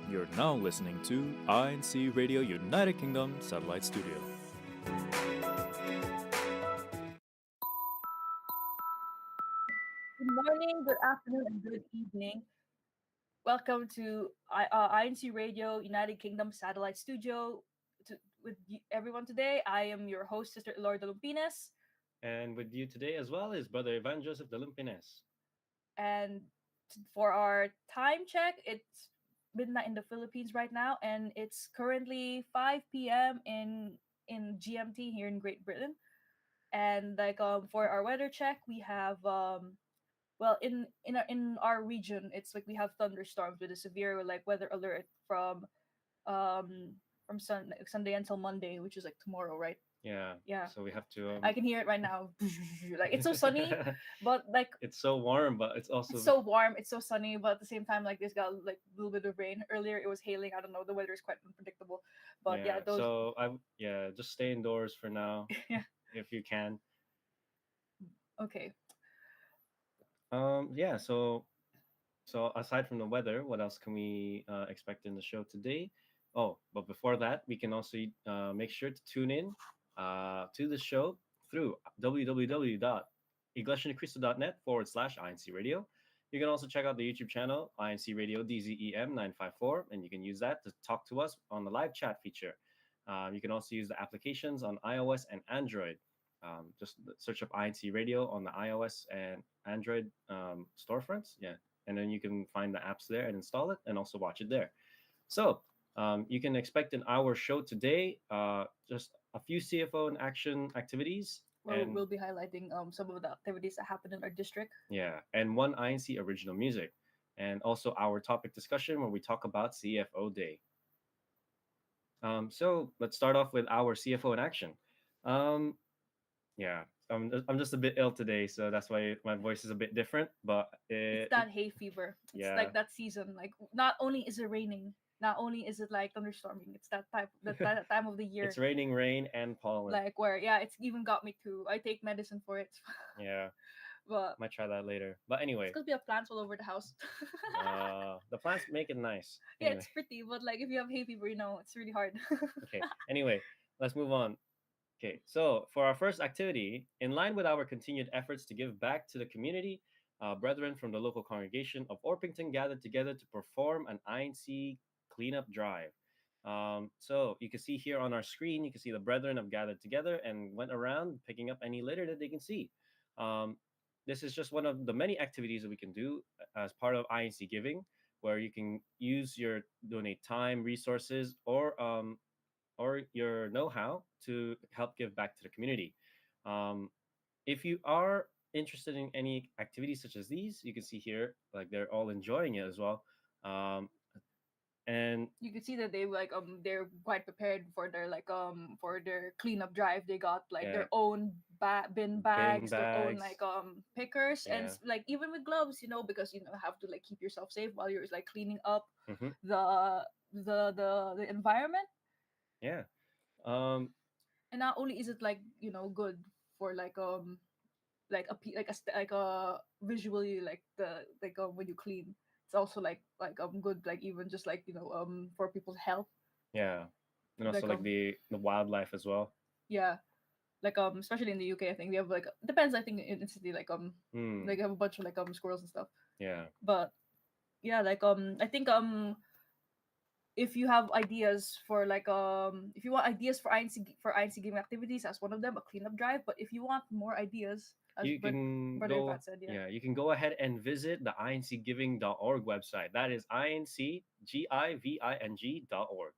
You're now listening to INCRadio United Kingdom Satellite Studio. Good morning, good afternoon, and good evening. Welcome to INC Radio United Kingdom Satellite Studio. Everyone today, I am your host, Sister Elora Lumpines, And with you today as well is Brother Ivan Joseph de Limpines. and for our time check, it's midnight in the Philippines right now, and it's currently 5 p.m. in GMT here in Great Britain. And for our weather check, we have well in our region, it's like we have thunderstorms with a severe weather alert from Sunday until Monday, which is like tomorrow, right? Yeah. So we have to. I can hear it right now. Like it's so sunny, but like it's so warm, but it's also it's so warm, it's so sunny, but at the same time, like there's got like a little bit of rain. Earlier it was hailing. I don't know. The weather is quite unpredictable. But yeah, those. So just stay indoors for now. Yeah. If you can. Okay. Yeah. So aside from the weather, what else can we expect in the show today? Oh, but before that, we can also make sure to tune in to the show through www.iglesianicristo.net/INC Radio. You can also check out the YouTube channel, INC Radio DZEM 954, and you can use that to talk to us on the live chat feature. You can also use the applications on iOS and Android. Just search up INC Radio on the iOS and Android storefronts. Yeah. And then you can find the apps there and install it and also watch it there. So you can expect in our show today just a few CFO in action activities. We'll be highlighting some of the activities that happen in our district. Yeah, and one INC original music. And also our topic discussion where we talk about CFO Day. So let's start off with our CFO in action. Yeah, I'm just a bit ill today, so that's why my voice is a bit different. But it's that hay fever. It's like that season. Like not only is it raining, not only is it like thunderstorming, it's that time of the year. It's raining, rain, and pollen. Like where it's even got me too. I take medicine for it. Yeah. But might try that later. But anyway, it's because we have plants all over the house. The plants make it nice. Yeah, it's pretty, but like if you have hay fever, it's really hard. Okay. Anyway, let's move on. Okay, so for our first activity, in line with our continued efforts to give back to the community, brethren from the local congregation of Orpington gathered together to perform an INC cleanup drive. So you can see here on our screen, you can see the brethren have gathered together and went around picking up any litter that they can see. This is just one of the many activities that we can do as part of INC Giving, where you can use your donate time, resources, or your know-how to help give back to the community. If you are interested in any activities such as these, you can see here, like they're all enjoying it as well. And you can see that they're quite prepared for their cleanup drive. They got their own bin bags, their own pickers, and like even with gloves, because have to keep yourself safe while you're cleaning up the environment. Yeah. And not only is it good for a visually when you clean, it's also good even just for people's health. Yeah, and also the wildlife as well. Yeah, especially in the UK, I think they have depends. I think in city they have a bunch of squirrels and stuff. Yeah, but yeah, I think if you have ideas for if you want ideas for INC giving activities, as one of them, a cleanup drive. But if you want more ideas, as you can go. Said, you can go ahead and visit the incgiving.org website. That is incgiving.org.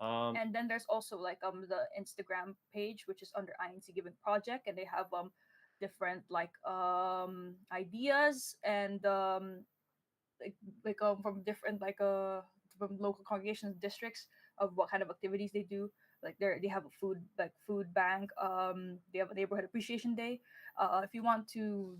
And then there's also the Instagram page, which is under INC Giving Project, and they have different ideas and from different from local congregations, districts, of what kind of activities they do. They have a food bank. They have a neighborhood appreciation day. If you want to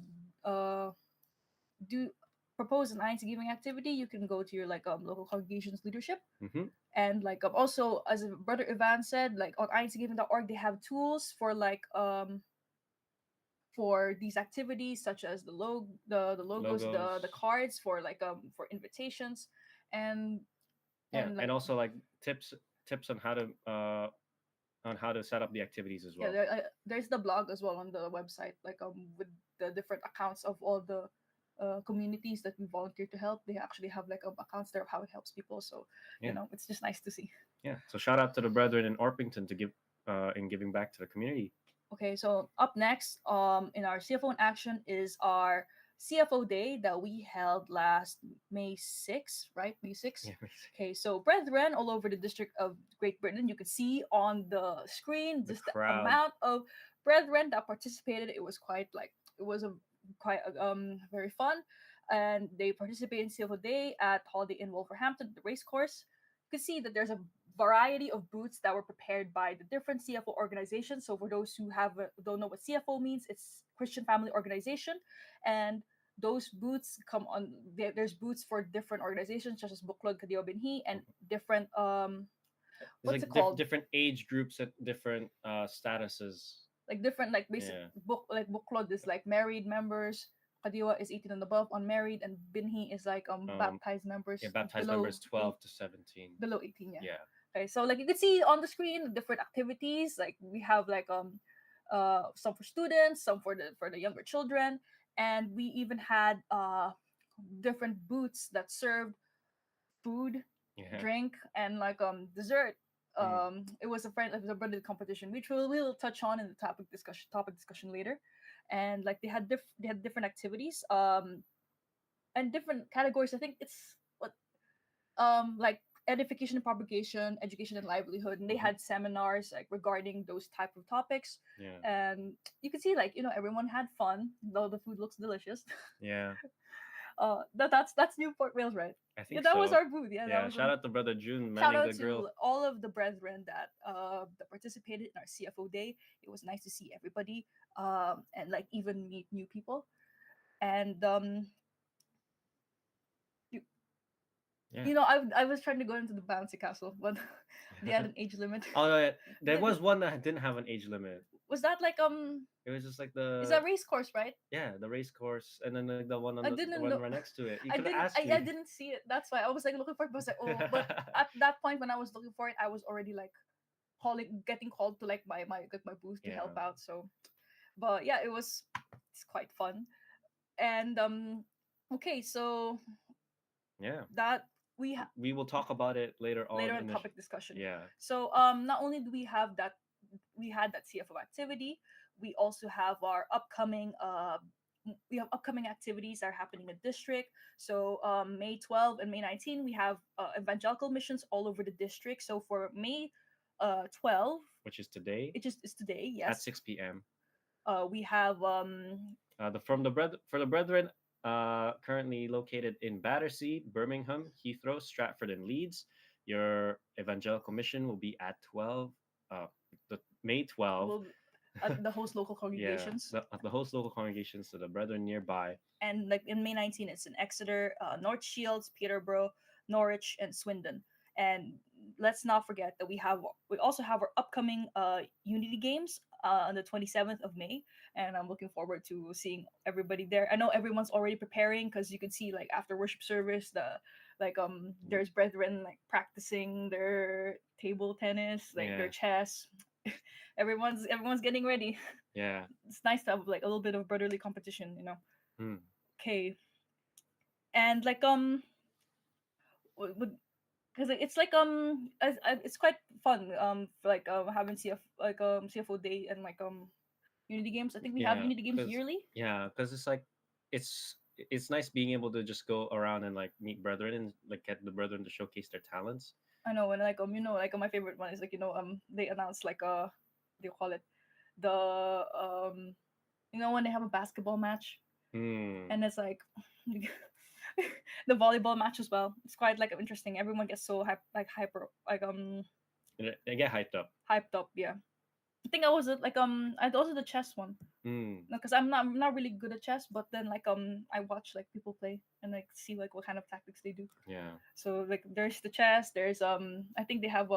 do propose an INC giving activity, you can go to your like local congregation's leadership. Mm-hmm. And like also, as Brother Ivan said, like on incgiving.org they have tools for these activities, such as the logos, the Logos. cards for invitations, and Yeah, and and like also like tips on how to set up the activities as yeah, well. there's the blog as well on the website, with the different accounts of all the communities that we volunteer to help. They actually have like accounts there of how it helps people. So Yeah, it's just nice to see. yeah. So shout out to the brethren in Orpington to give in giving back to the community. Okay, so up next, in our CFO in action is our CFO Day that we held last May 6th, right? May 6th. Yeah, Okay, so brethren all over the District of Great Britain, you could see on the screen the just the crowd. amount of brethren that participated. It was quite very fun, and they participated in CFO Day at Holiday Inn Wolverhampton, the race course. You could see that there's a variety of booths that were prepared by the different CFO organizations. So for those who don't know what CFO means, it's Christian Family Organization, and those booths come on. There's booths for different organizations such as Buklod Kadio Binhi and different There's what's like it called? different age groups at different statuses. Like different like basic Yeah. Buklod is like married members. Kadiwa is 18 and above, unmarried, and Binhi is like Um, baptized members yeah, baptized below members 12 to 17. below 18. Yeah. Yeah. Okay, so like you can see on the screen different activities. Like we have like some for students, some for the younger children, and we even had different booths that served food, Yeah. drink, and like dessert. Mm. It was a brotherly competition, which we'll touch on in the topic discussion later. And like they had different activities and different categories. I think it's what like edification and propagation, education and livelihood, and they Hmm. had seminars like regarding those type of topics. Yeah. And you could see like everyone had fun, though the food looks delicious. Yeah. That's Newport Wales, right? I Yeah, think that was so. our booth. Yeah, that Yeah. was Shout out to brother June shout manning out the grill. to all of the brethren that participated in our CFO day. It was nice to see everybody, and like even meet new people. And you, Yeah. I was trying to go into the bouncy castle, but they had an age limit. Oh, yeah. There Th- was one that didn't have an age limit. was that like It was just like it's the a race course, right? the race course, and then like the one on I the didn't one know. right next to it. You I could have didn't. asked I me. didn't see it. That's why I was like looking for it. But I was like, oh, but at that point when I was looking for it, I was already like getting called to like my booth to help Yeah. out. So, but yeah, it's quite fun. And okay, so Yeah. that we We will talk about it later later on in in the. topic discussion. Yeah. So not only do we had that CFO activity, we also have our upcoming we have upcoming activities that are happening in the district. So May 12 and May 19, we have evangelical missions all over the district. So for May 12, Which is today it just is today, at yes. 6 p.m. We have The for the brethren, currently located in Battersea, Birmingham, Heathrow, Stratford, and Leeds. Your evangelical mission will be at 12. The May 12. will at the host local Yeah, congregations. the host local congregations to the brethren nearby. And like in May 19, it's in Exeter, North Shields, Peterborough, Norwich, and Swindon. And let's not forget that we also have our upcoming Unity Games on the 27th of May, and I'm looking forward to seeing everybody there. I know everyone's already preparing because you can see like after worship service, there's brethren like practicing their table tennis, like their Yeah, chess. Everyone's getting ready. yeah. It's nice to have like a little bit of brotherly competition. Hmm. Okay, and like because it's like it's quite fun like having CFO day and like Unity Games. I think we have Yeah, Unity Games because yearly. it's like it's nice being able to just go around and like meet brethren and like get the brethren to showcase their talents. I know, and like like my favorite one is like they announced like what do you call it, the when they have a basketball match, Hmm. and it's like the volleyball match as well. It's quite like interesting. Everyone gets so hyper They get hyped up. hyped up, yeah. I think I was like I also the chess one Mm. because I'm not really good at chess, but then like I watch like people play and like see like what kind of tactics they do. Yeah. So like there's the chess, there's I think they have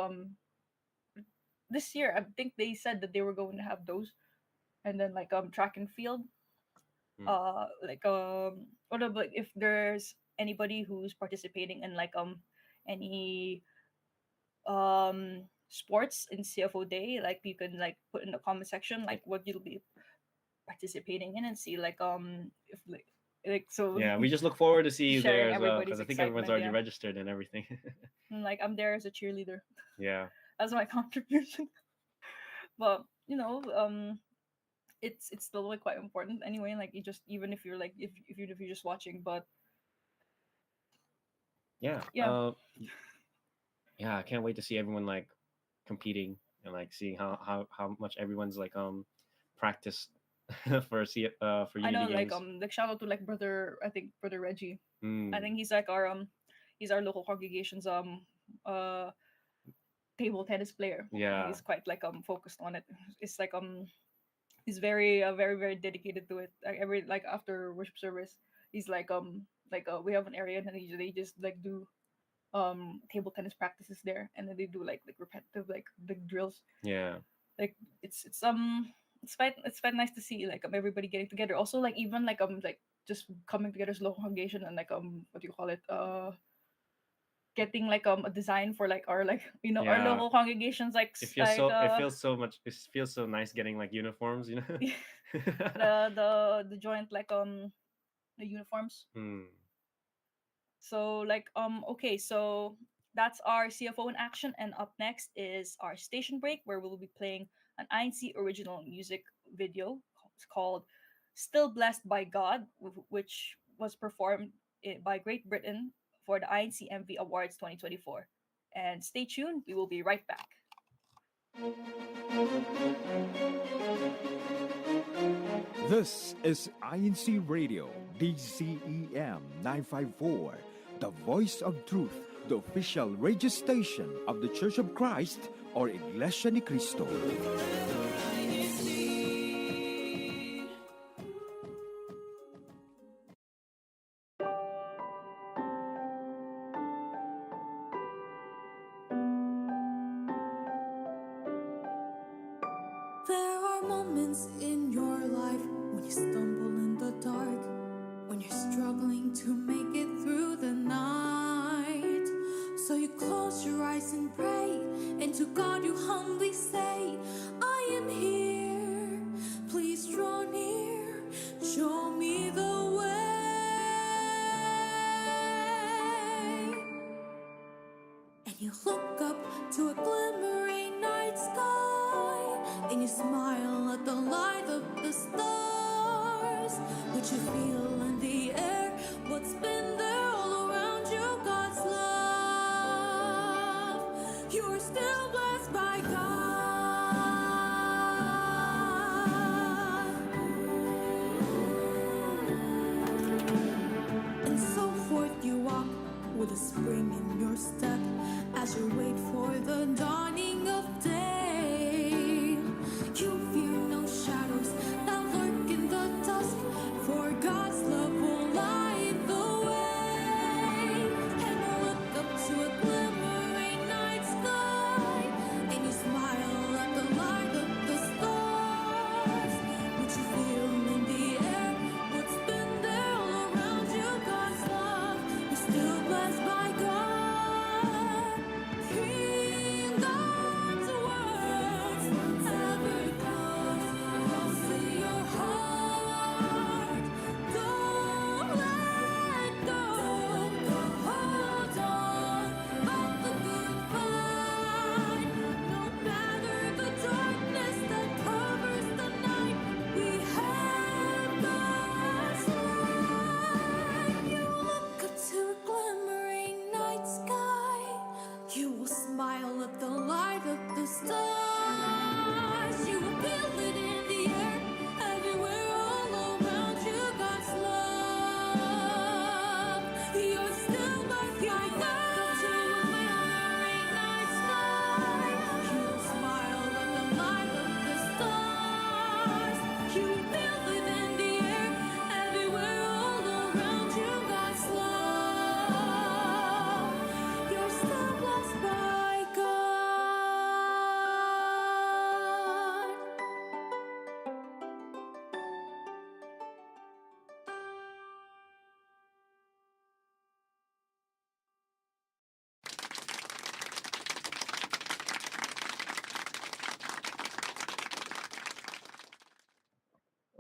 this year I think they said that they were going to have those, and then like track and field, Mm. like what about if there's anybody who's participating in like any sports in CFO day, like you can like put in the comment section like what you'll be participating in and see like if like so Yeah, we just look forward to see you there sharing as well because everybody's I think everyone's excitement. already Yeah. registered and everything. And, like I'm there as a cheerleader. Yeah. That's my contribution. But it's still like quite important anyway. Like you just even if you're like if you're just watching, but Yeah. yeah, Yeah, I can't wait to see everyone like competing and like seeing how much everyone's like practiced for I know Unity like games. shout out to like brother I think brother Reggie. I Mm. think he's our local congregation's uh table tennis player. Yeah. He's quite like focused on it. It's like he's very very dedicated to it. Like every like after worship service, he's like we have an area and then they just like do table tennis practices there, and then they do like repetitive like big drills. Yeah. Like it's quite nice to see like everybody getting together. Also like even like just coming together as a local congregation and like what do you call it getting like a design for like our like our Yeah. local congregations like It feels so nice getting like uniforms, you know. the joint like the uniforms. Hmm. So like okay, so that's our CFO in action, and up next is our station break where we'll be playing an INC original music video. It's called "Still Blessed by God," which was performed by Great Britain for the INC MV Awards 2024. And stay tuned, we will be right back. This is INC Radio, DCEM 954, the voice of truth, the official radio station of the Church of Christ or Iglesia ni Cristo. There are moments in your life when you stumble in the dark, when you're struggling to make it through the night. So you close your eyes and pray, and to God you humbly say, I am here, please draw near, show me the way. And you look up to a glimmering night sky, and you smile at the light of the stars. What you feel in the air, what's been there all around you, God's love. You are still blessed by God. And so forth you walk with a spring in your step as you wait for the dawning of day. You fear no shadows that lurk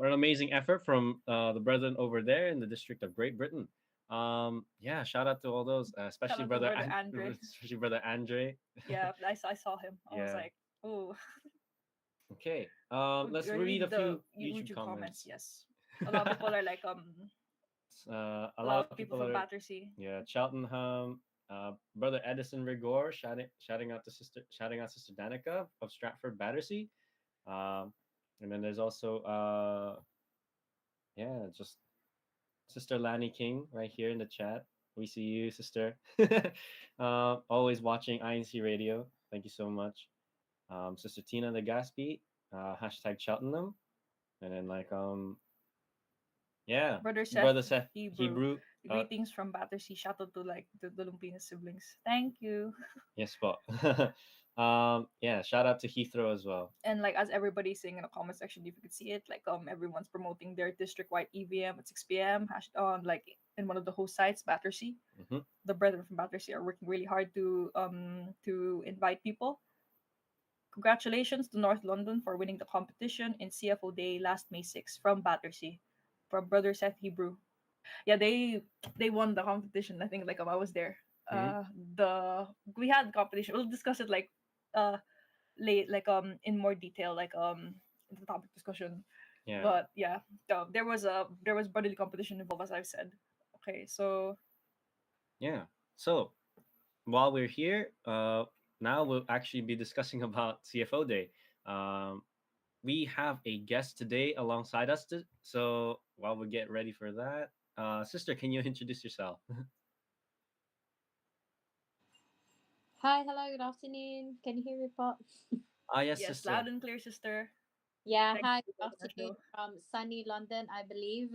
for an amazing effort from the brethren over there in the District of Great Britain. Yeah, shout out to all those, Shout especially out to brother, brother Andre. especially brother Andre. Yeah, I saw him. I was Yeah. like, oh, Okay. Let's read a read the few YouTube YouTube comments. comments. Yes, a lot of people are like A a lot lot of of people people from are, Battersea. yeah, Cheltenham, brother Edison Rigor shouting out sister Danica of Stratford Battersea. Um, and then there's also yeah, just sister Lani King right here in the chat. We see you, sister. Always watching INC Radio. Thank you so much. Sister Tina the Gaspy, hashtag Cheltenham. And then like yeah, Brother Seth brother Seth Hebrew. Hebrew. Greetings from Battersea. Shout out to like the Lumpinas siblings. Thank you. Yes, but yeah, shout out to Heathrow as well. And like as everybody's saying in the comment section, if you could see it, like everyone's promoting their district wide EVM at 6 p.m. On like in one of the host sites, Battersea. Mhm. The brethren from Battersea are working really hard to invite people. Congratulations to North London for winning the competition in CFO Day last May 6th from Battersea, from Brother Seth Hebrew. Yeah, they won the competition. I think like I was there. Mhm. The we had competition. We'll discuss it like uh late like in more detail like in the topic discussion. Yeah. But yeah, there was brotherly competition involved as I've said. Okay, so Yeah. So while we're here, now we'll actually be discussing about CFO Day. Um, we have a guest today alongside us. So while we get ready for that, sister, can you introduce yourself? Hi, hello, good afternoon. Can you hear me, Pop? Ah, yes, yes, sister. loud and clear, sister. Yeah, Thank hi, you good for the afternoon show. from sunny London, I believe.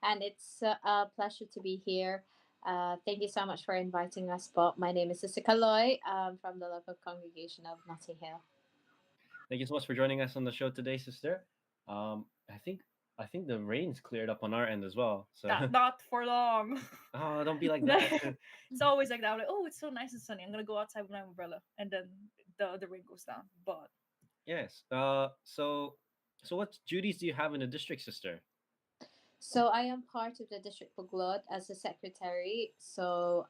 And it's a pleasure to be here. Thank you so much for inviting us, Bob. My name is Sister Kaloy from the local congregation of Notting Hill. Thank you so much for joining us on the show today, sister. I think the rain's cleared up on our end as well. So Not for long. oh, don't be like that. It's always like that. I'm like, oh, it's so nice and sunny. I'm gonna go outside with my umbrella, and then the rain goes down. But Yes. So what duties do you have in the district, sister? So I am part of the District for Glod as a secretary. So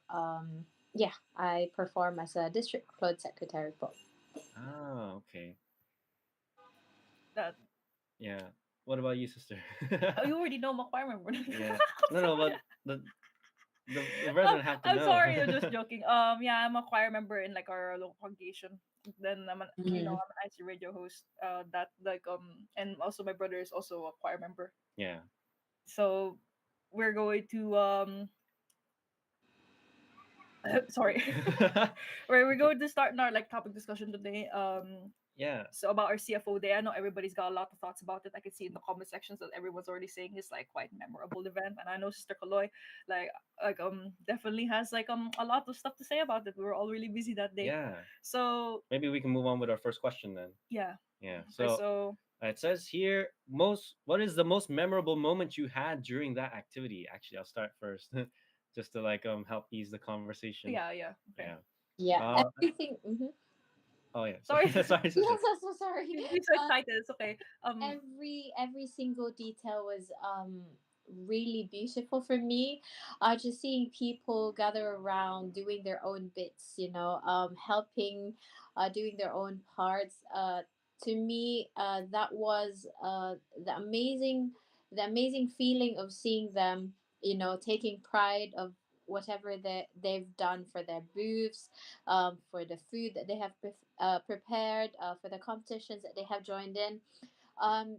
yeah, I perform as a District Glod secretary, Bob. Ah, okay. that Yeah. What about you, sister? oh, you already know my choir member. Yeah. No, but the brethren have to I'm know. sorry, I'm just joking. Yeah, I'm a choir member in like our local congregation. Then I'm Mhm. I'm an IC radio host. That like and also my brother is also a choir member. Yeah. So we're going to sorry. We're going to start our like topic discussion today. Yeah. So about our CFO day, I know everybody's got a lot of thoughts about it. I can see in the comment sections that everyone's already saying it's like quite memorable event, and I know Sister Kaloy like definitely has like a lot of stuff to say about it. We were all really busy that day, Yeah. so Maybe we can move on with our first question then. yeah. Yeah. Okay, So so it says here, what is the most memorable moment you had during that activity? Actually, I'll start first, just to like help ease the conversation. yeah, okay. Yeah. Yeah, Uh, everything. Mhm. oh yeah. Sorry. Sorry, sister. Yes, I'm so sorry. He's so excited. It's okay. Every single detail was really beautiful for me. Just seeing people gather around doing their own bits, helping, doing their own parts. To me, that was the amazing feeling of seeing them, taking pride of whatever they've done for their booths, for the food that they have prepared, for the competitions that they have joined in.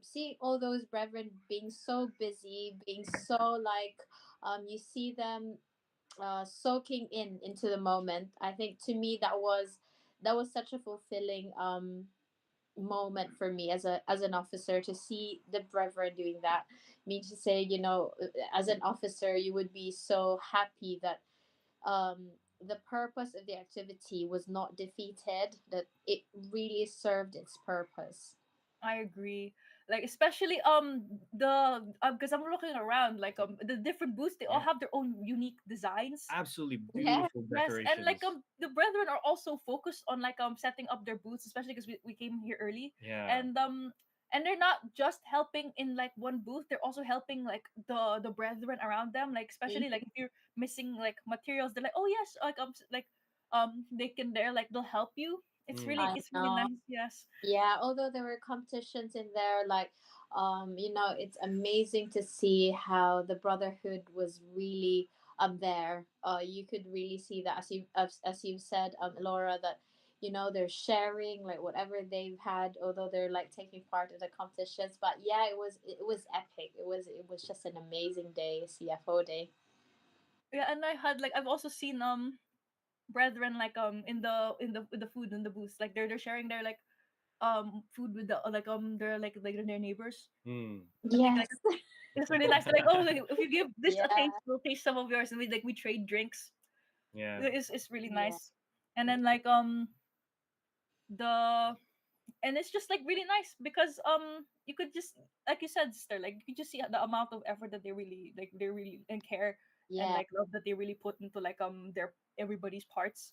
Seeing all those brethren being so busy, being so like, you see them soaking into the moment. I think to me that was such a fulfilling moment for me as an officer, to see the brethren doing that. Mean to say, as an officer, you would be so happy that the purpose of the activity was not defeated, that it really served its purpose. I agree. Like especially the because I'm looking around like the different booths, they all Yeah. have their own unique designs. Absolutely Yeah. beautiful Yes, and like decorations. the brethren are also focused on like setting up their booths, especially because we came here early. Yeah. And and they're not just helping in like one booth, they're also helping like the brethren around them, like especially like if you're missing like materials, they're like, oh yes, like they can, they're like, they'll help you. Mm. I It's really know. nice. Yes. Yeah, although there were competitions in there, like, it's amazing to see how the brotherhood was really there. You could really see that, as you've said, Laura, that they're sharing like whatever they've had, although they're like taking part in the competitions. But yeah, it was epic. It was just an amazing day, CFO day. Yeah, and I had like, I've also seen brethren like in the food in the booths, like they're sharing their like food with the like they're their neighbors. Mm. I think like Yes. it's really nice. They're like, oh, like, if you give this a Yeah. taste, we'll taste some of yours, and we trade drinks. Yeah. It's really Yeah. nice. And then like the and it's just like really nice because you could just, like you said, sister, like you could just see the amount of effort that they really and care and Yeah. like love that they really put into like their everybody's parts.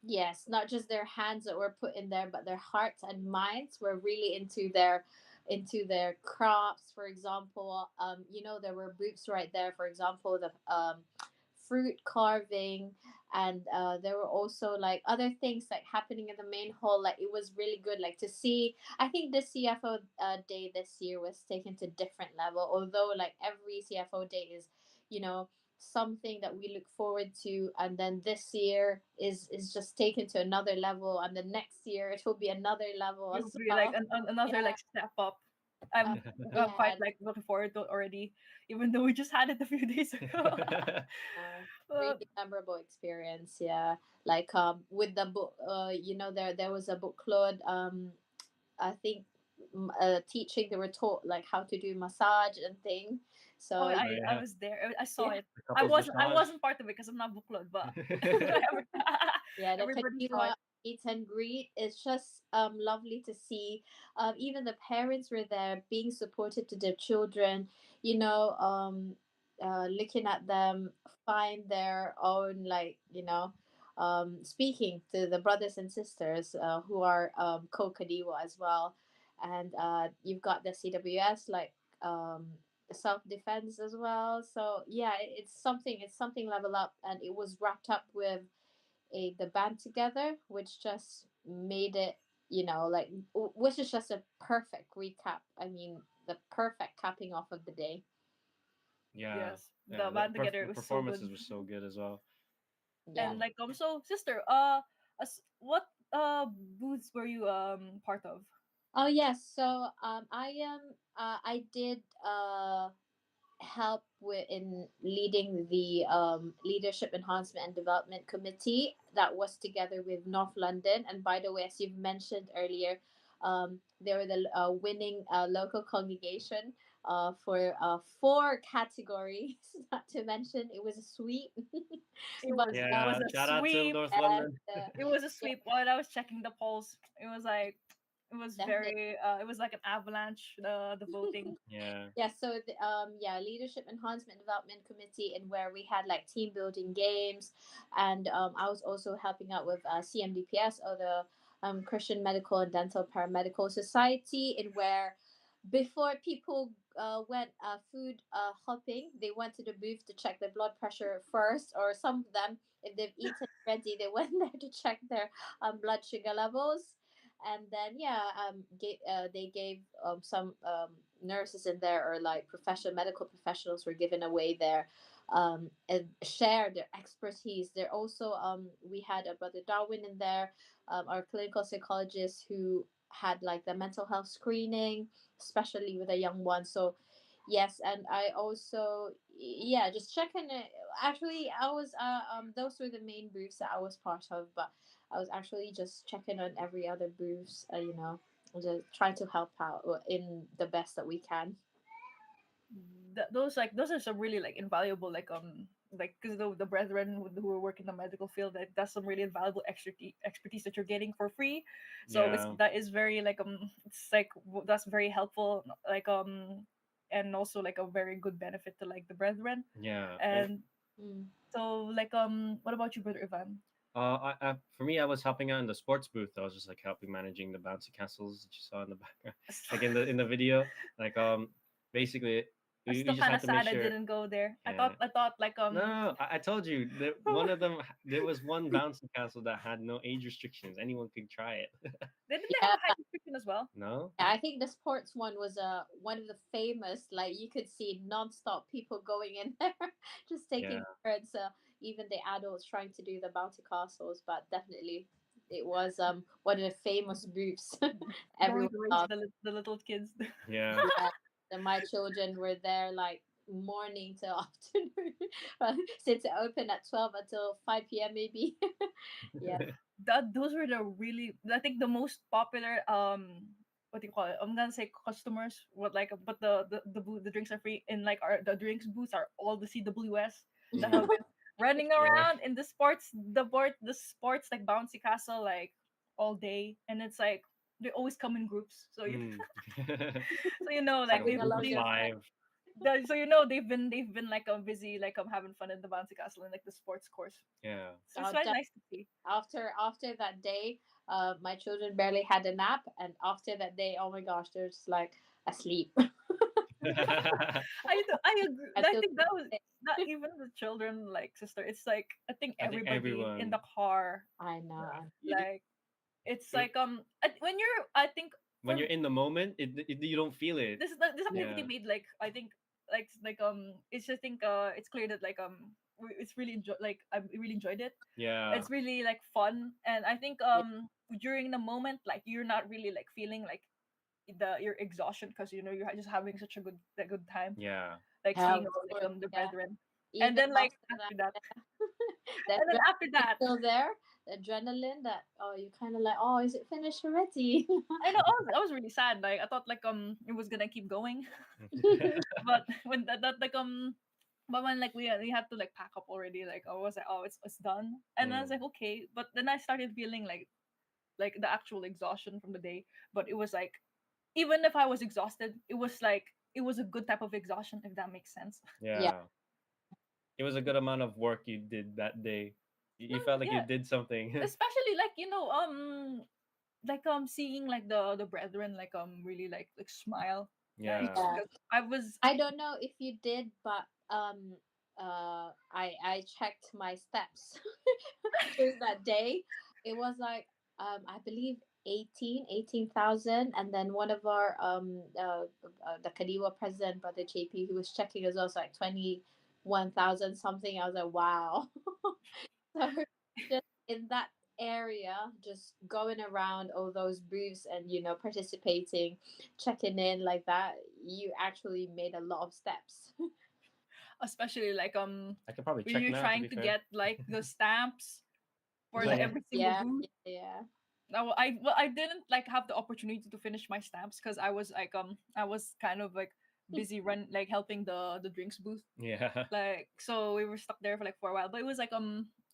Yes, not just their hands that were put in there, but their hearts and minds were really into their crafts. For example, there were booths right there. For example, the fruit carving, and there were also like other things like happening in the main hall. Like it was really good, like to see. I think the CFO day this year was taken to different level. Although like every CFO day is, you know something that we look forward to, and then this year is just taken to another level, and the next year it will be another level It would as be like well. another Yeah. like step up. uh, I'm quite yeah. like looking forward to it already, even though we just had it a few days ago. uh, Really memorable experience. Yeah, like with the book, there was a book club. I think teaching, they were taught like how to do massage and thing. oh, So Oh I yeah. was there. I saw yeah. it. The couples I massage. wasn't part of it because I'm not bookload, but Yeah, the everybody saw Kaniwa it. meet and greet is just lovely to see. Even the parents were there being supportive to their children, looking at them find their own, like, speaking to the brothers and sisters who are co Kaniwa as well. And you've got the CWS, like, self defense as well. So yeah, it's something level up, and it was wrapped up with the band together, which just made it, like, which is just a perfect recap. I mean, the perfect capping off of the day. Yeah. Yes, Yeah. the band together, The it was so performances good. were so good as well. Yeah. And like so sister, what booths were you part of? Oh yes. So I did help with in leading the leadership enhancement and development committee that was together with North London. And by the way, as you've mentioned earlier, they were the winning local congregation for four categories. Not to mention, it was a sweep. But It Yeah. was a Shout out to sweep. North yes, London. It was a yeah, sweep. While I was checking the polls, it was like it was definitely. very it was like an avalanche, the voting. Yeah. Yeah, so leadership enhancement development committee, and where we had like team building games, and I was also helping out with CMDPS, or the Christian Medical and Dental Paramedical Society, in where before people went food hopping, they went to the booth to check their blood pressure first, or some of them, if they've eaten already, they went there to check their blood sugar levels. And then yeah, they gave some nurses in there, or like professional medical professionals, were given away there and share their expertise. They're also we had a brother Darwin in there, our clinical psychologist, who had like the mental health screening, especially with a young one. So yes, and I also, yeah, just checking it. Actually, I was those were the main booths that I was part of, but I was actually just checking on every other booths, just trying to help out in the best that we can. Those are some really like invaluable like because the brethren who work in the medical field, that that's some really invaluable expertise that you're getting for free. So it's Yeah. that is very like it's like that's very helpful, like and also like a very good benefit to like the brethren. Yeah. And And Mm. so like what about you, brother Ivan? For me, I was helping out in the sports booth. I was just like helping managing the bouncy castles that you saw in the background, like in the video. Like basically, I'm we still just kind had of to make sad I sure. didn't go there. Yeah. I thought like No, no, no, I told you that one of them. There was one bouncy castle that had no age restrictions. Anyone could try it. didn't they have Yeah, a height restriction as well? No. I think the sports one was one of the famous. Like you could see non-stop people going in there, just Yeah. taking turns. Even the adults trying to do the bounty castles, but definitely it was one of the famous booths. Going Everyone to raise loved. the little kids. Yeah. Yeah, and my children were there like morning till afternoon, since it opened at 12 until 5 p.m. maybe. Yeah. That those were the really, I think, the most popular what do you call it? I'm gonna say customers. What like, but the drinks are free, and like our the drinks booths are all the CWS that have been running Yeah. around in the sports like bouncy castle like all day, and it's like they always come in groups. So you Mm. so you know It's like like a Bring they've group along of your they, friends. five. so you know they've been like busy like having fun in the bouncy castle and like the sports course. Yeah. So it's quite nice to see. After that day, my children barely had a nap, and after that day, oh my gosh, they're just like asleep. I agree. I Until think that was not even the children, like sister. It's like I think I think everybody in everyone. the car, I know. Yeah. like it's You- like when you're I think when for you're in the moment, you don't feel it. this activity Yeah. made like I think it's just think it's clear that like it's really like I really enjoyed it. Yeah. It's really like fun, and I think Yeah, during the moment like you're not really like feeling like the your exhaustion because you know you're just having such a good time Yeah. like yeah, seeing of all like course, the yeah. brethren, and Even then like after that, after that, the and then after adrenaline that, still there. The adrenaline that, oh, you kind of like, oh, is it finished already? I know I was really sad. Like I thought like it was gonna keep going, but when that like but when like we had to like pack up already, like I was like, oh, it's done, and I was Mm. like, okay, but then I started feeling like the actual exhaustion from the day, but it was like even if I was exhausted, it was like it was a good type of exhaustion if that makes sense. Yeah, Yeah. It was a good amount of work you did that day. You felt like you Yeah, did something. especially like you know like seeing like the brethren like really like smile like Yeah. yeah. because I was I don't know if you did, but I checked my steps during that day. It was like I believe 18,000, and then one of our the Kadiwa president, Brother JP, who was checking as well, so like 21,000 something. I was like, wow. So just in that area, just going around all those booths and participating, checking in like that, you actually made a lot of steps. especially like I could probably when check you're now, to trying be to fair. get like the stamps for the, Yeah, every single yeah, booth. yeah. Now I didn't like have the opportunity to finish my stamps because I was kind of like busy run like helping the drinks booth, Yeah. like so we were stuck there for like for a while, but it was like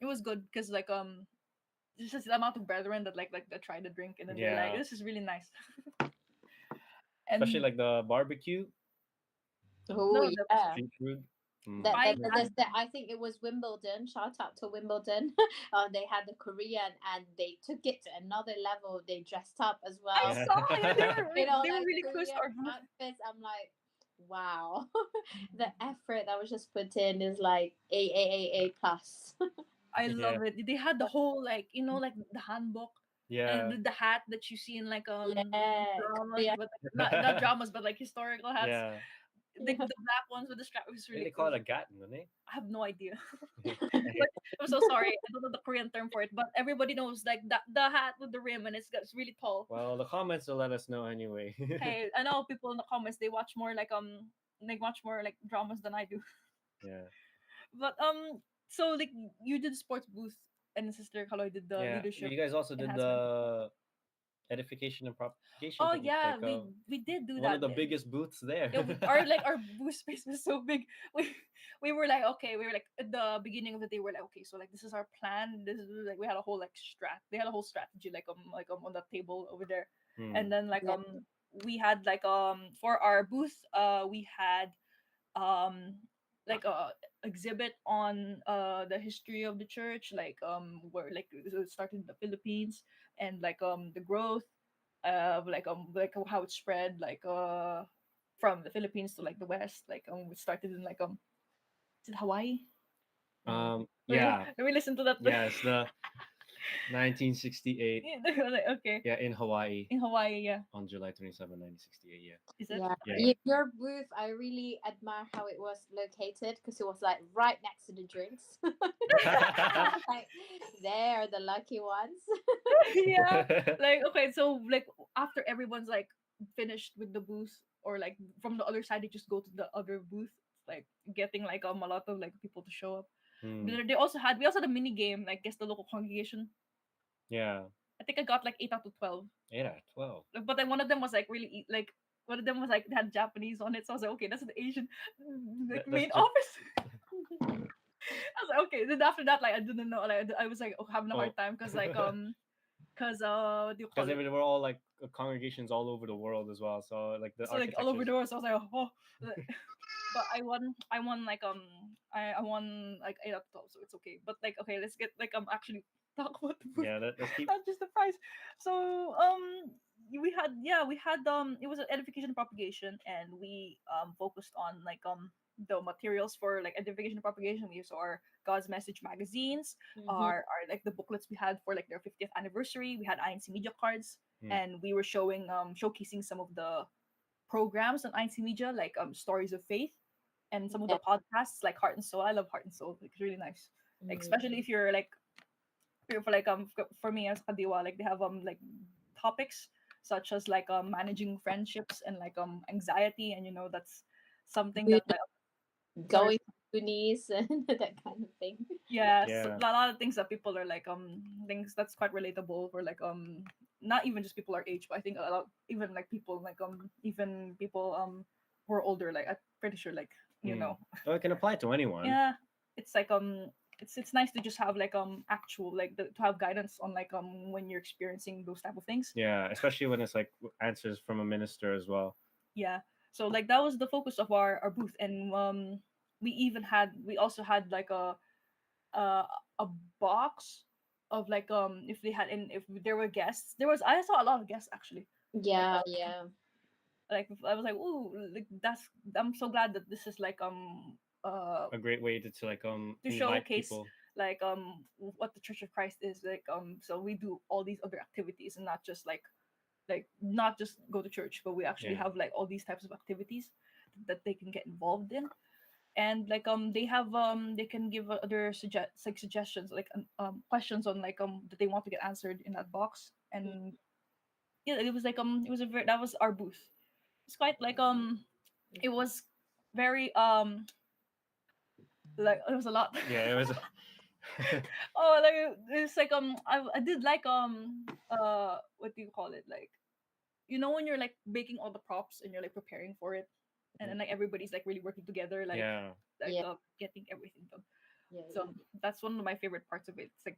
it was good because like it's just the amount of brethren that that try the drink and then they're like Yeah. this is really nice. Especially And like the barbecue, Oh no the yeah. street food. Mm. That, I that, that, had that's the, I think it was Wimbledon. Shout out to Wimbledon. They had the Korean, and they took it to another level. They dressed up as I well. Yeah. saw yeah they were Like really close to Korean our booth. outfits. I'm like, wow. The effort that was just put in is like A plus. I Yeah. love it. They had the whole like you know like the handbook and Yeah. the hat that you see in like Yeah, dramas, Korean. but like, not dramas, but like historical hats. Yeah. Yeah. The black ones with the strap was I think really they call cool. it a gat, don't they? I have no idea. I But I'm so sorry. I don't know the Korean term for it, but everybody knows like the hat with the rim and it's really tall. Well, the comments will let us know anyway. Hey, I know people in the comments they watch more like they watch more like dramas than I do. Yeah. But so like you did sports booth and Sister Kaloy did the Yeah. leadership You guys also did enhancement. the edification and propagation Oh thing. yeah, Like we did do one of that. the biggest booths there. Yeah, our booth space was so big. We were like okay, we were like at the beginning of the day we're like okay, so like this is our plan. This is like we had a whole like they had a whole strategy like on the table over there, Hmm. and then like Yeah. we had like for our booth we had um like exhibit on the history of the church, like where like it started in the Philippines, and like the growth of like how it spread, like from the Philippines to like the west, like it started in like is it Hawaii? Yeah. Let me listen to that. Yes, the 1968. Like, okay, Yeah, in Hawaii in Hawaii, yeah. on July 27, 1968. Yeah. Is it? Yeah. Yeah. Your booth, I really admire how it was located because it was like right next to the drinks. Like, they're the lucky ones. Yeah, like okay, so like after everyone's like finished with the booth, or like from the other side they just go to the other booth, like getting like a lot of like people to show up. Hmm. They also had, we also had a mini game, like guess the local congregation. Yeah. I think I got like 8 out of 12. 8 out of 12. But then one of them was like really like, one of them was like had Japanese on it, so I was like, okay, that's an Asian like That's main just- office. I was like, okay. Then after that, like I didn't know, like I was like having a Oh. hard time because like because what do you call Because it? they were all like congregations all over the world as well. So like the So like all over architectures- the world. So I was like, oh. But I won like I won like 8 out of 12, so it's okay. But like okay, let's get like actually talk about the booth. Yeah, let's keep. Not just the price. So we had it was an edification and propagation, and we focused on like the materials for like edification and propagation. We used our God's Message magazines, Mhm. our like the booklets we had for like their 50th anniversary. We had INC media cards, Hmm. and we were showcasing some of the programs on INC media, like Stories of Faith, and some of the podcasts like Heart and Soul. I love Heart and Soul. Like, it's really nice. Like especially if you're like for like for me as Kadiwa, like they have like topics such as like managing friendships and like anxiety, and that's something that like Going to knees and that kind of thing. yes, Yeah. a lot of things that people are like things that's quite relatable for like not even just people our age, but I think a lot even like people like even people who are older, like I'm pretty sure like Hmm. So it can apply to anyone. yeah, it's like it's nice to just have like actual like to have guidance on like when you're experiencing those type of things. Yeah, especially when it's like answers from a minister as well. Yeah, so like that was the focus of our booth, and we also had like uh, a box of like if they had, and if there were guests, I saw a lot of guests actually. Yeah, Like, yeah. like I was like, ooh, like that's, I'm so glad that this is like A great way to like to invite showcase people. like what the Church of Christ is like. So we do all these other activities, and not just like not just go to church, but we actually Yeah. have like all these types of activities that they can get involved in. And like they have they can give other suggestions, like questions on like that they want to get answered in that box. And yeah, it was like it was a very, that was our booth. It's quite like it was very like it was a lot. Yeah, it was. Oh, like it's like I did like what do you call it, like when you're like baking all the props and you're like preparing for it, and then like everybody's like really working together, like Yeah. like Yeah. getting everything done. Yeah, So that's one of my favorite parts of it. It's like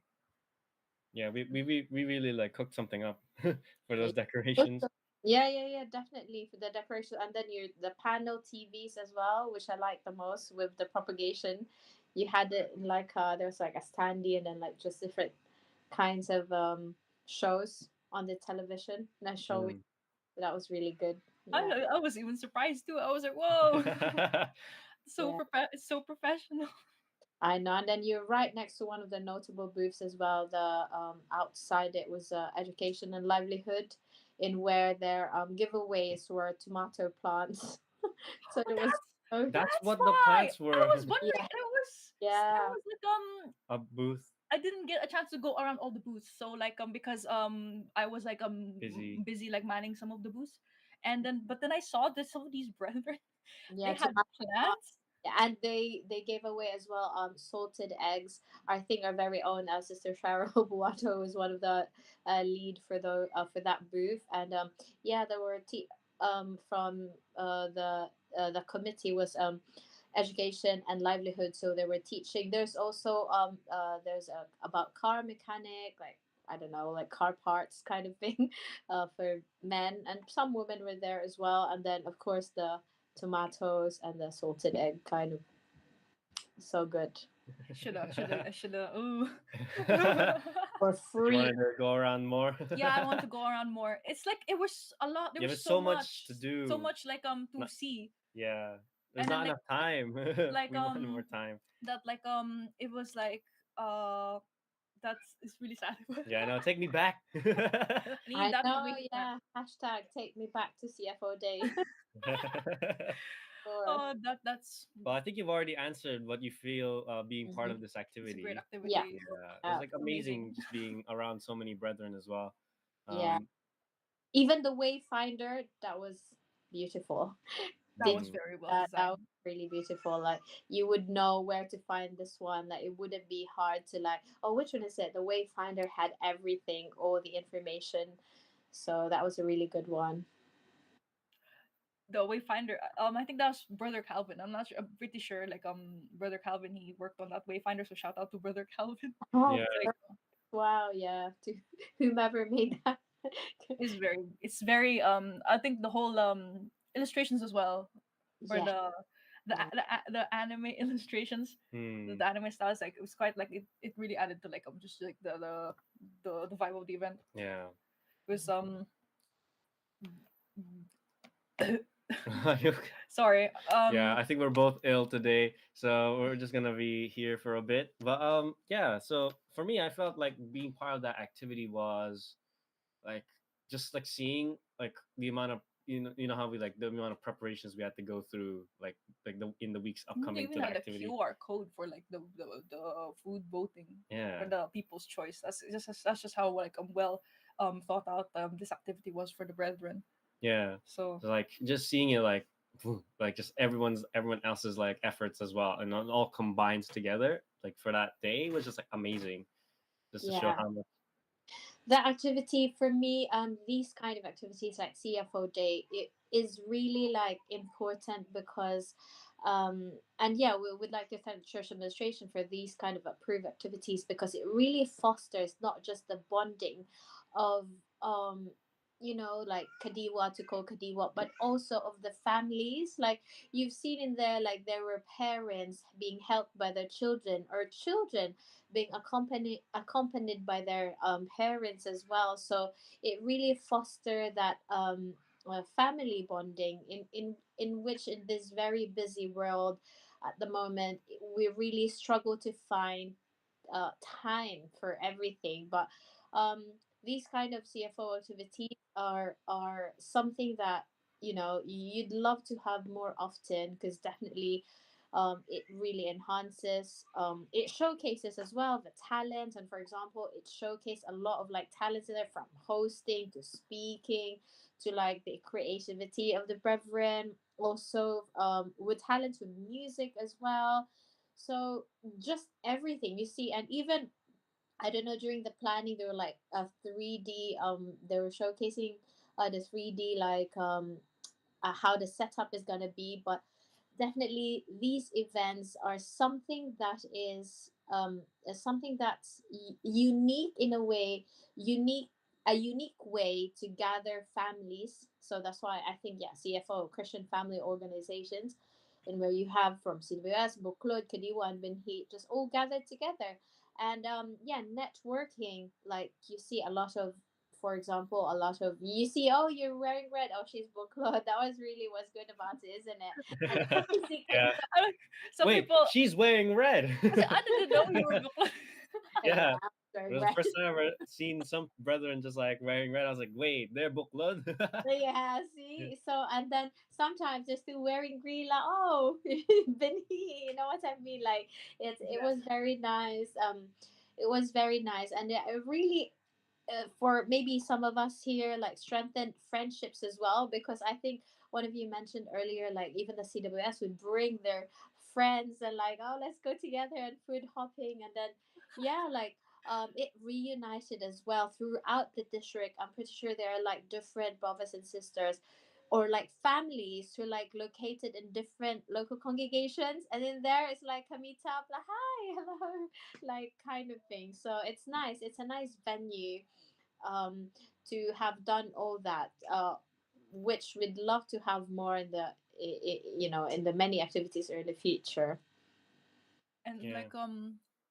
Yeah, we really like cooked something up for those yeah. decorations. Yeah, definitely for the decoration, and then the panel TVs as well, which I like the most with the propagation. You had it in like there was like a standee and then like just different kinds of shows on the television. And I show Mm. that was really good. Yeah, I was even surprised too. I was like, whoa, so Yeah. it's so professional. I know. And then you're right next to one of the notable booths as well. The outside it was education and livelihood, in where their giveaways were tomato plants. So Oh, it was so That's what the why plants I were. was wondering. Yeah. It was Yeah. like A booth. I didn't get a chance to go around all the booths. So like because I was like Busy. busy like manning some of the booths, and then but then I saw that some of these brethren Yeah, they had tomato plants. plants. And they gave away as well salted eggs. I think our very own Sister Cheryl Buato was one of the lead for that booth. And yeah, there were from the committee was education and livelihood, so they were teaching. There's also there's about car mechanic, like I don't know, like car parts kind of thing, for men, and some women were there as well. And then of course the tomatoes and the salted egg kind of So good. Shoulda. Ooh. For You free. wanted to go around more. Yeah, I want to go around more. It's like it was a lot. There Yeah, was but so so much much, to so do. much like to Not, see, yeah, there's and then not enough time. like We wanted more time. that it was like that's it's really sad. Yeah, I know. Take me back. I need I that to know, be back. yeah. Hashtag take me back to CFO day. Sure. Oh, that's Well, I think you've already answered what you feel being part Hmm. of this it's a great activity. Yeah. activity. Yeah, it was Uh, like Amazing. amazing just being around so many brethren as well. yeah. Um, Even the wayfinder, that was beautiful. That Did was mm, very well that was designed. really beautiful. Like you would know where to find this one. Like it wouldn't be hard to like, oh, which one is it? The wayfinder had everything, all the information. So that was a really good one. The Wayfinder. I think that was Brother Calvin. I'm not sure. I'm pretty sure. Like Brother Calvin, he worked on that Wayfinder. So shout out to Brother Calvin. Oh, yeah, It's like wow, yeah. To whomever made that. it's very. I think the whole illustrations as well for Yeah. Yeah. the anime illustrations, mm, the anime styles. Like it was quite like it really added to like just like the vibe of the event. yeah. It was You sorry Yeah, I think we're both ill today, so we're just gonna be here for a bit. But yeah. So for me, I felt like being part of that activity was like just like seeing like the amount of you know how we like the amount of preparations we had to go through like the in the weeks they upcoming even to the had a activity. QR code for like the food voting for Yeah, the people's choice. That's just how like well thought out this activity was for the brethren. yeah. So So like just seeing it like just everyone else's like efforts as well, and it all combines together like for that day was just like amazing, just to show Yeah. how much. The activity for me, these kind of activities like CFO day, it is really like important because and yeah, we would like to thank church administration for these kind of approved activities because it really fosters not just the bonding of like Kadiwa to Ko Kadiwa, but also of the families. Like you've seen in there, like there were parents being helped by their children or children being accompanied by their parents as well. So it really foster that family bonding in which in this very busy world at the moment we really struggle to find time for everything. But these kind of CFO activities are something that you'd love to have more often because definitely it really enhances, it showcases as well the talent. And for example, it showcased a lot of like talents in there, from hosting to speaking to like the creativity of the brethren, also with talents with music as well. So just everything you see. And even I don't know, during the planning there were like a 3D, they were showcasing the 3D like how the setup is going to be. But definitely these events are something that is something that's unique in a way, unique a unique way to gather families. So that's why I think, yeah, CFO, Christian Family Organizations, and where you have from CWS, Buklod, Kadiwa, and Binhi just all gathered together. And yeah, networking, like you see a lot of, for example, a lot of, you see, oh, you're wearing red, oh, she's Buklod. That was really what's good about it, isn't it? And obviously Yeah. Kadiwa. I don't, some Wait, people she's wearing red. I didn't know you were Bukla. Yeah, Yeah, I'm it wearing was the red. first time I've ever seen some brethren just like wearing red. I was like, wait, they're bookload. Yeah, Yeah. see, so and then sometimes they're still wearing green, like, oh, Benny, you know what I mean? Like it Yes. was very nice. It was very nice, and it really, for maybe some of us here, like strengthened friendships as well. Because I think one of you mentioned earlier, like even the CWS would bring their friends and like, oh, let's go together and food hopping. And then yeah, like it reunited as well throughout the district. I'm pretty sure there are like different brothers and sisters or like families who are like located in different local congregations, and then there is like a meetup, like, hi, hello, like kind of thing. So it's nice, it's a nice venue um, to have done all that, which we'd love to have more in the in the many activities or in the future. and Yeah.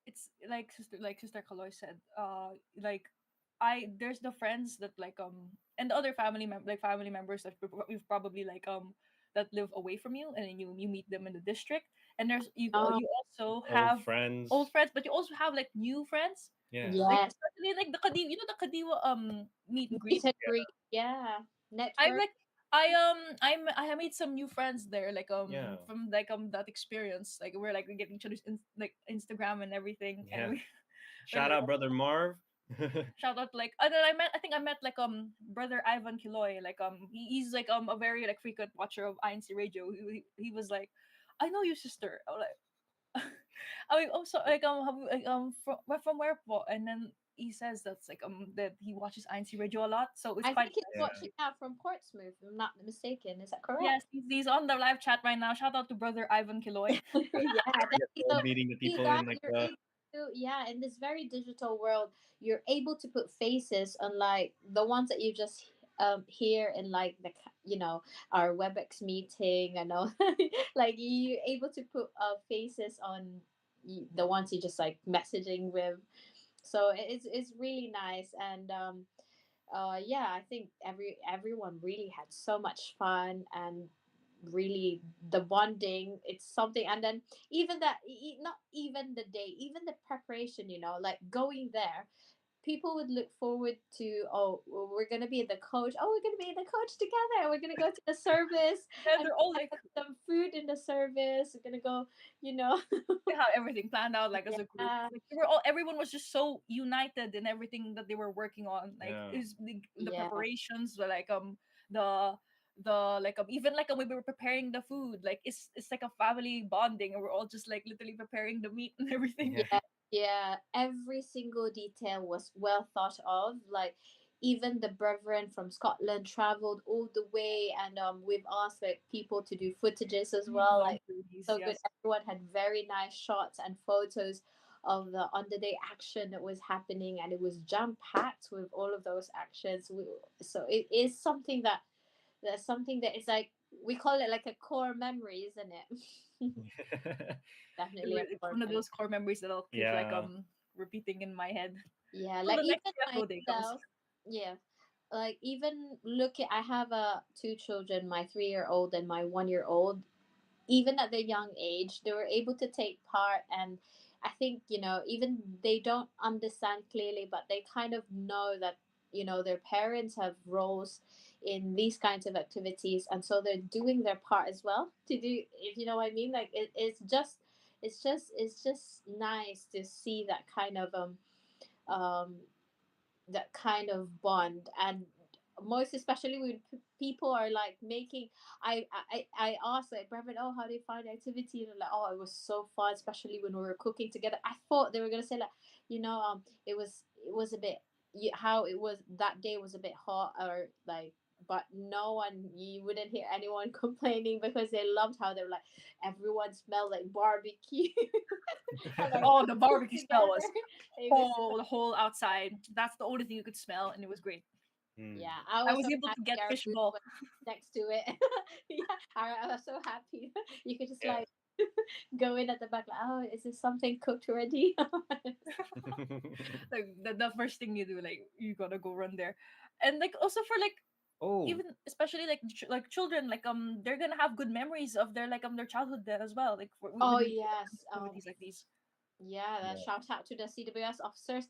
it's like Sister Kaloy said, like I there's the friends that and the other family members that we've probably that live away from you, and then you meet them in the district, and Oh, you also Old have old friends. friends, but you also have like new friends, Yeah. like yes. especially like the Kadiwa, the Kadiwa meet and Meet greet. and greet. Yeah. I Network. like I have made some new friends there, Yeah. from that experience. Like we're like we get each other's Instagram and everything, and Yeah. we Shout out, brother Marv. shout out and then I think I met brother Ivan Kiloy, he's a very like frequent watcher of INC Radio. He was like, I know you, sister. I was like, I mean, also from where po? And then he says that he watches INC Radio a lot, so it's I quite think he's Yeah. watching out from Portsmouth, if I'm not mistaken. Is that correct? yes, he's on the live chat right now. Shout out to brother Ivan Kiloy. Yeah, definitely. All So meeting the see people that in like you're the able to, yeah, in this very digital world, you're able to put faces on like the ones that you just hear in like our WebEx meeting and all. Like you're able to put faces on the ones you just like messaging with. So it's really nice. And yeah, I think everyone really had so much fun, and really the bonding, it's something. And then even that, not even the day, even the preparation, like going there, people would look forward to, oh, well, we're gonna be the coach, oh, we're gonna be the coach together, we're gonna go to the service And and they're all like some food in the service, we're gonna go, you know. they have everything planned out like as a group. Yeah, Like everyone was just so united in everything that they were working on. Like yeah. is the yeah, preparations were the even when we were preparing the food, like it's like a family bonding, and we're all just like literally preparing the meat and everything. Yeah. yeah, yeah. Every single detail was well thought of. Like even the brethren from Scotland traveled all the way, and we've asked like people to do footages as well. Long Like foodies, so good. yes. Everyone had very nice shots and photos of the on the day action that was happening, and it was jam packed with all of those actions. So it is something that's something that is like, we call it like a core memory, isn't it? Definitely a It's core one of memory. those core memories that I'll keep Yeah. repeating in my head Yeah, till like the next even CFO day comes. myself, yeah, like even look at, I have two children, my 3-year old and my 1-year old. Even at their young age, they were able to take part. And I think, even they don't understand clearly, but they kind of know that, their parents have roles in these kinds of activities, and so they're doing their part as well to do, if you know what I mean. Like it's just nice to see that kind of um bond. And most especially when people are like making, I asked like, Brevin, oh, how do you find the activity? And they're like, oh, it was so fun, especially when we were cooking together. I thought they were gonna say like, it was a bit, how it was that day was a bit hot, or like, but no one, you wouldn't hear anyone complaining, because they loved how they were like, everyone smelled like barbecue. And like Oh, the cooked barbecue smell together. was It was the whole outside. That's the only thing you could smell, and it was great. Hmm. Yeah, I I was was so able to happy get our fish booth ball. was next to it. Yeah, I was so happy. You could just Yeah. like go in at the back, like, oh, is this something cooked already? Like the first thing you do, like you gotta go run there, and like also for like Oh, even especially like like children, like they're gonna have good memories of their childhood there as well. Like Oh when we yes, activities like these. yeah. yeah. Shout out to the CWS officers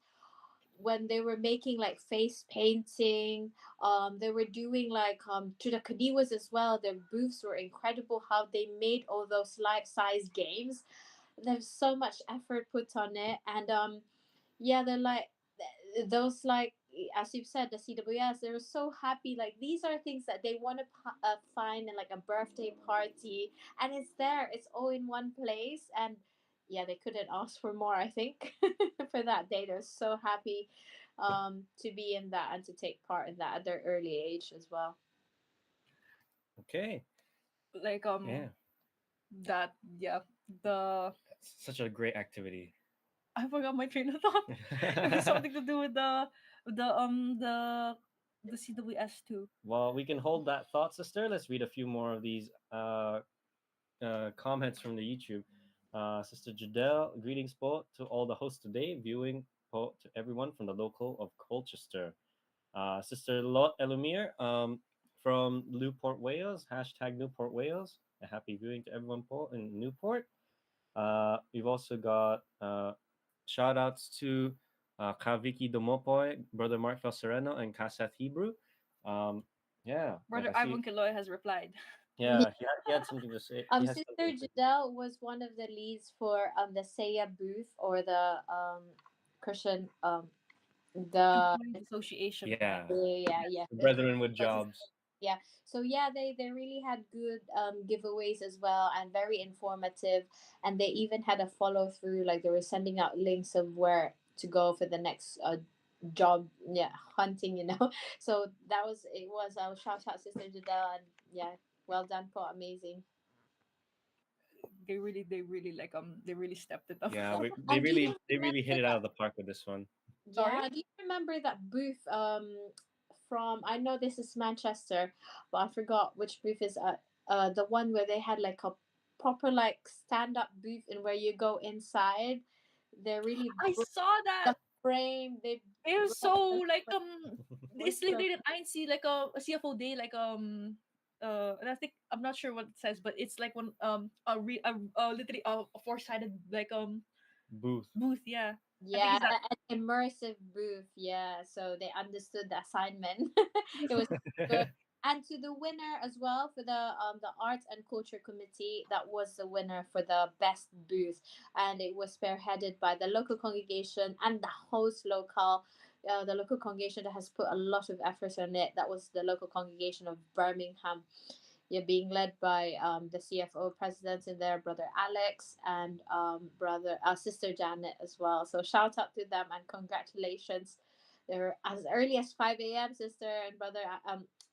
when they were making like face painting. They were doing like to the Kadiwas as well. Their booths were incredible. How they made all those life size games. There's so much effort put on it. And yeah, they're like those, like as you've said, the CWS, they're so happy. Like these are things that they want to find in like a birthday party, and it's there, it's all in one place. And yeah, they couldn't ask for more, I think. For that day, they're so happy to be in that and to take part in that at their early age as well. Okay. Like Yeah. that yeah the Such a great activity. I forgot my train of thought. It was something to do with the um the the CWS too. Well, we can hold that thought, sister. Let's read a few more of these comments from the YouTube. Sister Jadelle, greetings po to all the hosts today. Viewing po to everyone from the local of Colchester. Sister Lot Elumir from Newport, Wales. Hashtag Newport, Wales. A happy viewing to everyone po in Newport. We've also got shout outs to Kaviki Domopoy, Brother Mark Sereno, and Kaseth Hebrew. Um, yeah, like Brother I see. Ivan Kiloy has replied. Yeah, he had something to say. He has Sister something to say. Jadelle was one of the leads for the Saya booth, or the Christian the Employees Association. Yeah, yeah, the brethren with was jobs. yeah. So yeah, they really had good giveaways as well, and very informative, and they even had a follow through, like they were sending out links of where to go for the next job, yeah, hunting, so it was our shout out Sister Jadelle, and yeah, well done, po, amazing. They really stepped it up. Yeah, And do you they really hit remember it out that? of the park with this one. Sorry? Yeah, do you remember that booth from, I know this is Manchester, but I forgot which booth is the one where they had like a proper like stand up booth, and where you go inside, they really I broke saw that. the frame. They It was broke so the like frame. this Was so didn't I see like a CFO day like and I think I'm not sure what it says, but it's like one literally a four-sided like Booth. booth, yeah. I think Yeah, it's that. an immersive booth. Yeah, so they understood the assignment. It was good. And to the winner as well for the arts and culture committee, that was the winner for the best booth, and it was spearheaded by the local congregation and the host local. The local congregation that has put a lot of effort on it. That was the local congregation of Birmingham. Yeah, being led by the CFO president in there, brother Alex, and brother sister Janet as well. So shout out to them and congratulations. They're as early as 5 a.m. Sister and brother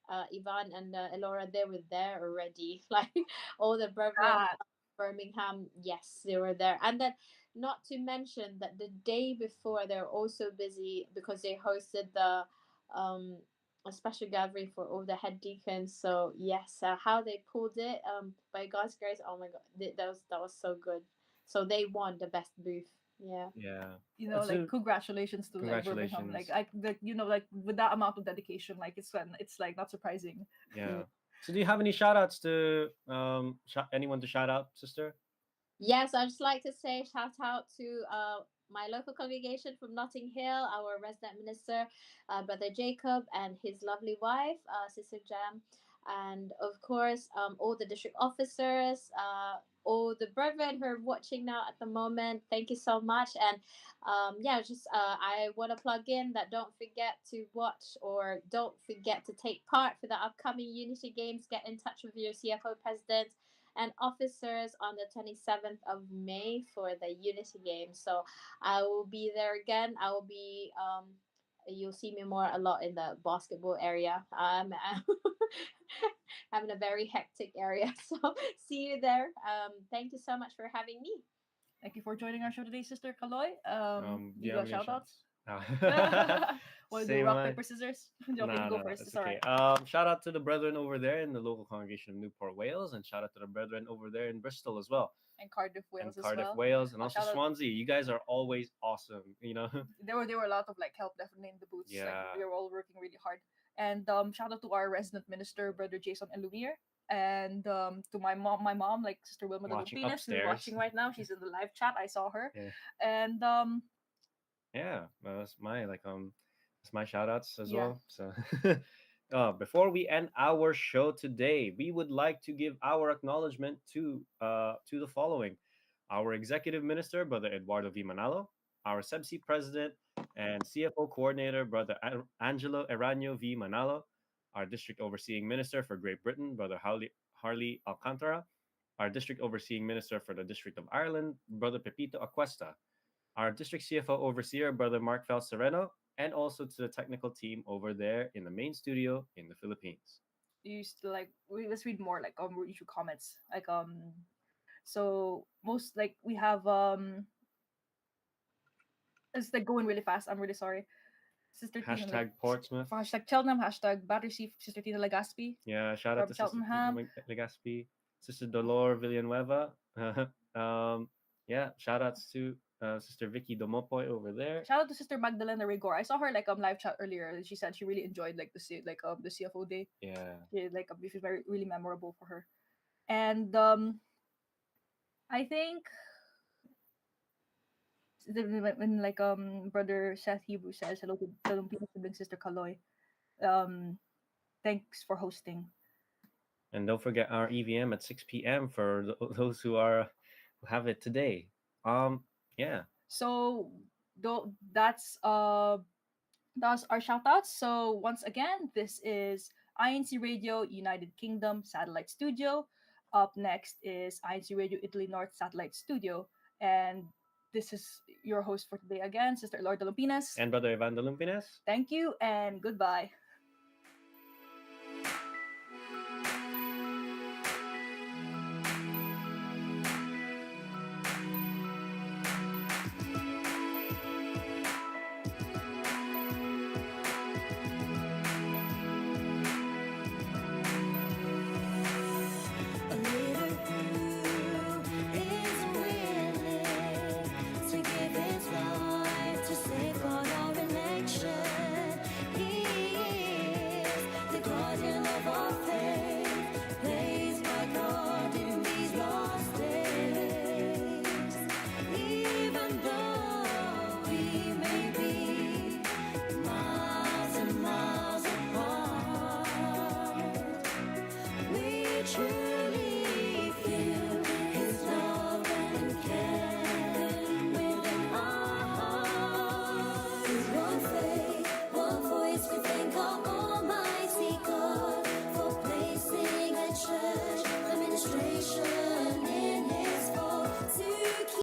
Ivan and Elora, they were there already. Like all the brethren That. of Birmingham, yes, they were there. And then not to mention that the day before they're also busy because they hosted the um a special gathering for all the head deacons. So yes, how they pulled it, by God's grace, oh my God, that was so good. So they won the best booth. Yeah. Yeah. Like congratulations to like Birmingham. Like Congratulations. like with that amount of dedication, like it's like not surprising. Yeah. So do you have any shout outs to anyone to shout out, sister? Yes, I'd just like to say shout out to my local congregation from Notting Hill, our resident minister, Brother Jacob, and his lovely wife, Sister Jam, and of course, all the district officers, all the brethren who are watching now at the moment. Thank you so much, and yeah, just I want to plug in that don't forget to watch, or don't forget to take part for the upcoming Unity Games. Get in touch with your CFO president and officers on the 27th of May for the Unity game. So I will be there again. I will be you'll see me more a lot in the basketball area. I'm in a very hectic area. So see you there. Thank you so much for having me. Thank you for joining our show today, Sister Kaloy. Do Do you you have got any shout shout outs? outs? Want to do Same rock, man. paper, scissors? Joking, No, go no, first. it's It's all okay. right. Shout out to the brethren over there in the local congregation of Newport, Wales, and shout out to the brethren over there in Bristol as well, And Cardiff, and Wales as Cardiff, well. Wales, and also Shout out. Swansea. You guys are always awesome. You know. There were a lot of like help definitely in the booths. Like Yeah. we were all working really hard. And shout out to our resident minister, Brother Jason Elumir. And to my mom, like Sister Wilma Watching Dalupines, who's upstairs. watching right now. She's in the live chat. I saw her. Yeah. And Yeah, that's my that's my shout outs as Yeah. well. So before we end our show today, we would like to give our acknowledgement to the following: our executive minister, Brother Eduardo V. Manalo, our CEBSI president and CFO coordinator, Brother Angelo Eranio V. Manalo, our district overseeing minister for Great Britain, Brother Harley Alcantara, our district overseeing minister for the District of Ireland, Brother Pepito Acuesta, our district CFO overseer, Brother Mark Sereno, and also to the technical team over there in the main studio in the Philippines. you used to like let's read more like read your comments. Like so most like we have it's like going really fast. I'm really sorry. Sister Tina, like Portsmouth. hashtag Cheltenham, hashtag Battersea, Sister Tina Legaspi. Yeah, shout out From to Sister Cheltenham. Tina Legaspi, Sister Dolor Villanueva, Yeah, shout outs to Sister Vicky Domopoy over there. Shout out to Sister Magdalena Rigor. I saw her like live chat earlier. And she said she really enjoyed like the CFO day. Yeah. It was very really memorable for her. And I think when like brother Seth Hebrew says hello to the Lumpia sibling sister Kaloy. Um, thanks for hosting. And don't forget our EVM at 6 p.m. for those who have it today. Yeah. So though that's our shout outs. So once again, this is INC Radio United Kingdom Satellite Studio. Up next is INC Radio Italy North Satellite Studio. And this is your host for today again, Sister Lorda Lupinas. And Brother Evan Lumpines. Thank you and goodbye.